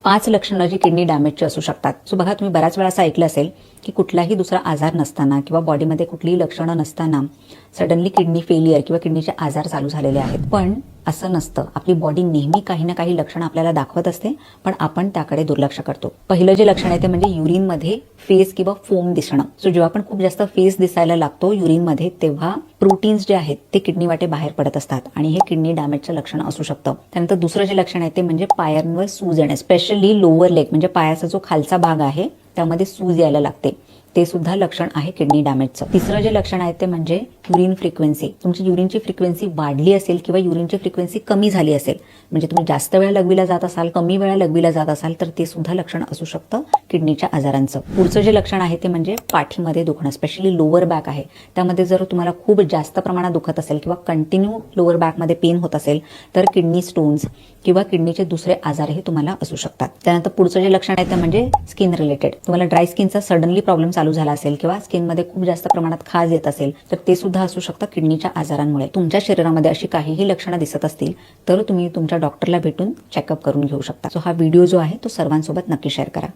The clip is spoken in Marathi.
5 लक्षणं जी किडनी डॅमेजची असू शकतात. सो बघा, तुम्ही बऱ्याच वेळा असं ऐकलं असेल की कुठलाही दुसरा आजार नसताना किंवा बॉडीमध्ये कुठलीही लक्षणं नसताना सडनली किडनी फेलियर किंवा किडनीचे आजार चालू झालेले आहेत. पण असं नसतं. आपली बॉडी नेहमी काही ना काही लक्षणं आपल्याला दाखवत असते, पण आपण त्याकडे दुर्लक्ष करतो. पहिलं जे लक्षण आहे ते म्हणजे युरिनमध्ये फेस किंवा फोम दिसणं. सो जेव्हा आपण खूप जास्त फेस दिसायला लागतो युरिनमध्ये, तेव्हा प्रोटीन्स जे आहेत ते किडनी वाटे बाहेर पडत असतात आणि हे किडनी डॅमेजचं लक्षण असू शकतं. त्यानंतर दुसरं जे लक्षण आहे ते म्हणजे पायांवर सूज येणे, स्पेशली लोअर लेग म्हणजे पायाचा जो खालचा भाग आहे त्यामध्ये सूज यायला लागते. ते सुद्धा लक्षण आहे किडनी डॅमेजचं. तिसरं जे लक्षण आहे ते म्हणजे युरिन फ्रिक्वेन्सी. तुमची युरिनची फ्रिक्वेन्सी वाढली असेल किंवा युरिनची फ्रिक्वेन्सी कमी झाली असेल, म्हणजे तुम्ही जास्त वेळा लघवीला जात असाल, कमी वेळा लघवीला जात असाल, तर ते सुद्धा लक्षण असू शकतं किडनीच्या आजारांचं. पुढचं जे लक्षण आहे ते म्हणजे पाठीमध्ये दुखणं, स्पेशली लोअर बॅक आहे त्यामध्ये जर तुम्हाला खूप जास्त प्रमाणात दुखत असेल किंवा कंटिन्यू लोअर बॅकमध्ये पेन होत असेल, तर किडनी स्टोन्स किंवा किडनीचे दुसरे आजारही तुम्हाला असू शकतात. त्यानंतर पुढचं जे लक्षण आहे ते म्हणजे स्किन रिलेटेड. तुम्हाला ड्राय स्किनचा सडनली प्रॉब्लेम चालू झाला असेल किंवा स्किनमध्ये खूप जास्त प्रमाणात खाज येत असेल, तर ते सुद्धा असू शकतं किडनीच्या आजारांमुळे. तुमच्या शरीरामध्ये अशी काहीही लक्षणं दिसत असतील तर तुम्ही तुमच्या डॉक्टरला भेटून चेकअप करून घेऊ शकता. सो हा व्हिडिओ जो आहे तो सर्वांसोबत नक्की शेअर करा.